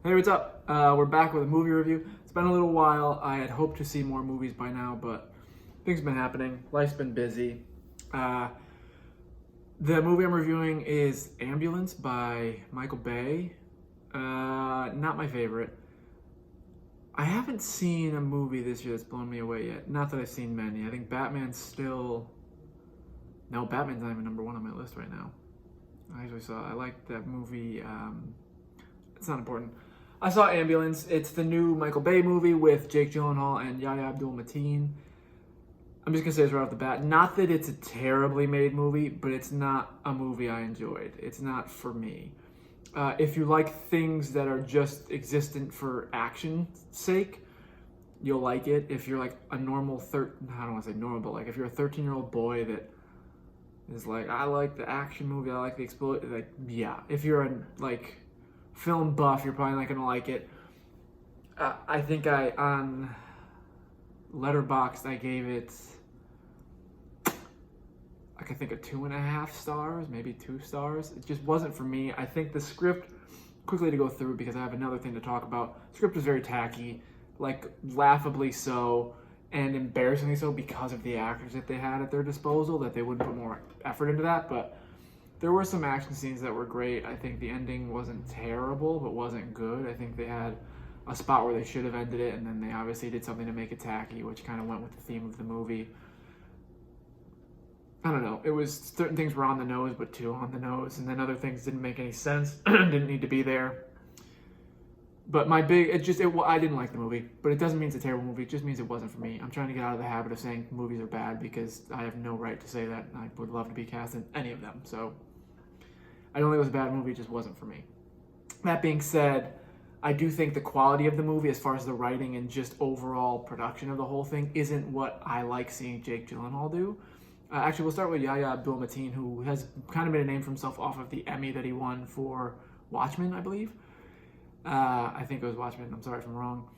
Hey, what's up? We're back with a movie review. It's been a little while. I had hoped to see more movies by now, but things have been happening. Life's been busy. Uh, the movie I'm reviewing is Ambulance by Michael Bay. Not my favorite. I haven't seen a movie this year that's blown me away yet. Not that I've seen many. I think Batman's still. No, Batman's not even number one on my list right now. I liked that movie. It's not important. I saw Ambulance. It's the new Michael Bay movie with Jake Gyllenhaal and Yahya Abdul-Mateen. I'm just gonna say this right off the bat. Not that it's a terribly made movie, but it's not a movie I enjoyed. It's not for me. If you like things that are just existent for action's sake, you'll like it. If you're like a normal I don't want to say normal, but like if you're a 13-year-old boy that is like, I like the action movie, I like the explode, like yeah. If you're a like film buff, you're probably not gonna like it. I think on Letterboxd I gave it like I think a 2.5 stars, maybe 2 stars. It just wasn't for me. I think the script, quickly to go through because I have another thing to talk about. The script was very tacky, like laughably so, and embarrassingly so because of the actors that they had at their disposal. That they wouldn't put more effort into that, but there were some action scenes that were great. I think the ending wasn't terrible, but wasn't good. I think they had a spot where they should have ended it, and then they obviously did something to make it tacky, which kind of went with the theme of the movie. I don't know. It was certain things were on the nose, but too on the nose, and then other things didn't make any sense, didn't need to be there. But I didn't like the movie, but it doesn't mean it's a terrible movie. It just means it wasn't for me. I'm trying to get out of the habit of saying movies are bad because I have no right to say that. I would love to be cast in any of them. So I don't think it was a bad movie. It just wasn't for me. That being said, I do think the quality of the movie, as far as the writing and just overall production of the whole thing, isn't what I like seeing Jake Gyllenhaal do. Actually, we'll start with Yahya Abdul-Mateen, who has kind of made a name for himself off of the Emmy that he won for Watchmen, I believe. I think it was Watchmen. I'm sorry if I'm wrong.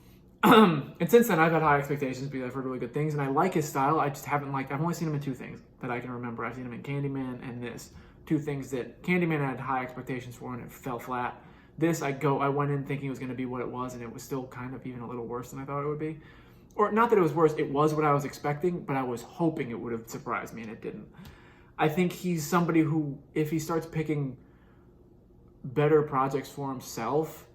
And since then, I've had high expectations because I've heard really good things, and I like his style. I just haven't liked. I've only seen him in 2 things that I can remember. I've seen him in Candyman and this. 2 things that Candyman I had high expectations for, and it fell flat. This, I went in thinking it was going to be what it was, and it was still kind of even a little worse than I thought it would be. Or not that it was worse, it was what I was expecting, but I was hoping it would have surprised me, and it didn't. I think he's somebody who, if he starts picking better projects for himself,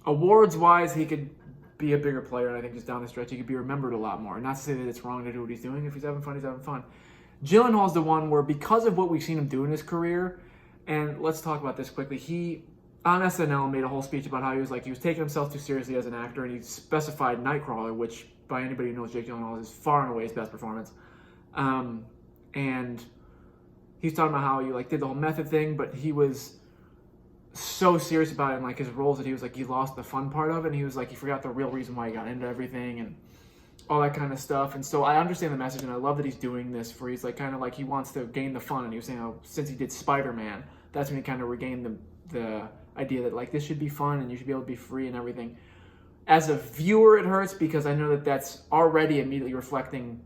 awards-wise, he could be a bigger player, and I think just down the stretch, he could be remembered a lot more. Not to say that it's wrong to do what he's doing. If he's having fun, he's having fun. Gyllenhaal's the one where, because of what we've seen him do in his career, and let's talk about this quickly, he, on SNL, made a whole speech about how he was taking himself too seriously as an actor, and he specified Nightcrawler, which, by anybody who knows Jake Gyllenhaal, is far and away his best performance. And he's talking about how he did the whole method thing, but he was so serious about it in his roles that he was he lost the fun part of it, and he was he forgot the real reason why he got into everything and all that kind of stuff. And so I understand the message, and I love that he's doing this for he's he wants to gain the fun, and he was saying how since he did Spider-Man, that's when he kind of regained the idea that this should be fun and you should be able to be free and everything. As a viewer, it hurts because I know that that's already immediately reflecting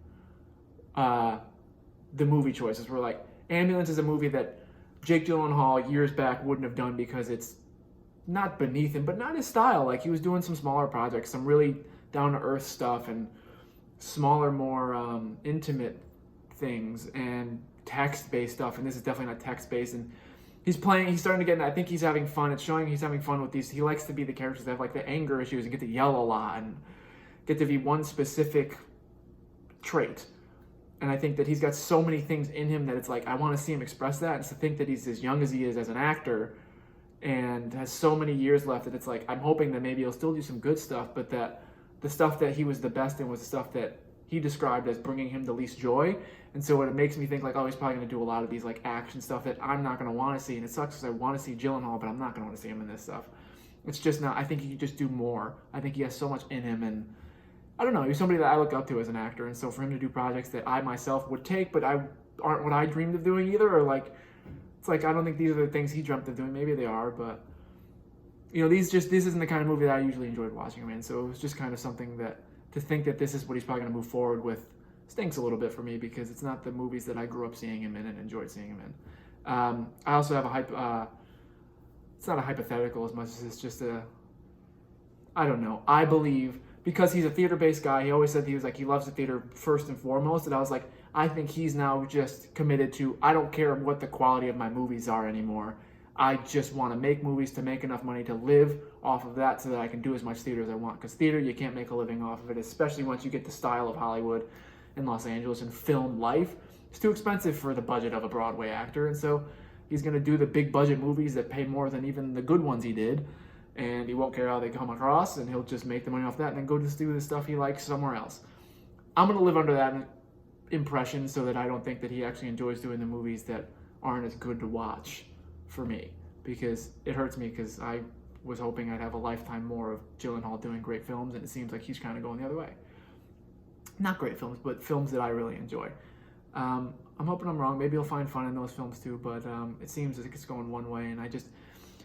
the movie choices. We're Ambulance is a movie that Jake Gyllenhaal years back wouldn't have done because it's not beneath him, but not his style. He was doing some smaller projects, some really down-to-earth stuff and smaller, more intimate things and text-based stuff, and this is definitely not text-based. And he's starting to get, I think he's having fun. It's showing he's having fun with these. He likes to be the characters that have the anger issues and get to yell a lot and get to be one specific trait. And I think that he's got so many things in him that it's I want to see him express that. And to think that he's as young as he is as an actor and has so many years left that it's I'm hoping that maybe he'll still do some good stuff, but that the stuff that he was the best in was the stuff that he described as bringing him the least joy. And so it makes me think oh, he's probably going to do a lot of these action stuff that I'm not going to want to see. And it sucks because I want to see Gyllenhaal, but I'm not going to want to see him in this stuff. It's just not. I think he could just do more. I think he has so much in him, and I don't know. He's somebody that I look up to as an actor, and so for him to do projects that I myself would take, but aren't what I dreamed of doing either, or it's I don't think these are the things he dreamt of doing. Maybe they are, but this isn't the kind of movie that I usually enjoyed watching him in. So it was just kind of something that to think that this is what he's probably going to move forward with stinks a little bit for me because it's not the movies that I grew up seeing him in and enjoyed seeing him in. I also have a it's not a hypothetical as much as it's just a, I don't know. I believe because he's a theater-based guy, he always said he was like he loves the theater first and foremost, and I was like, I think he's now just committed to, I don't care what the quality of my movies are anymore. I just want to make movies to make enough money to live off of that so that I can do as much theater as I want. Because theater, you can't make a living off of it, especially once you get the style of Hollywood and Los Angeles and film life. It's too expensive for the budget of a Broadway actor, and so he's going to do the big budget movies that pay more than even the good ones he did, and he won't care how they come across, and he'll just make the money off that and then go just do the stuff he likes somewhere else. I'm going to live under that impression so that I don't think that he actually enjoys doing the movies that aren't as good to watch for me, because it hurts me because I was hoping I'd have a lifetime more of Gyllenhaal doing great films, and it seems like he's kind of going the other way. Not great films, but films that I really enjoy. I'm hoping I'm wrong. Maybe he'll find fun in those films too, but it seems like it's going one way, and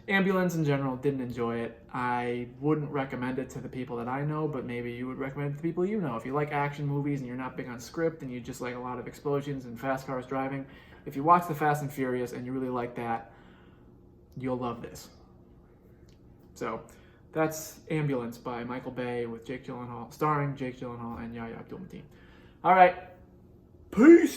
Ambulance in general, didn't enjoy it. I wouldn't recommend it to the people that I know, but maybe you would recommend it to people you know. If you like action movies and you're not big on script and you just like a lot of explosions and fast cars driving, if you watch The Fast and Furious and you really like that, you'll love this. So that's Ambulance by Michael Bay with Jake Gyllenhaal, starring Jake Gyllenhaal and Yahya Abdul-Mateen. All right, peace.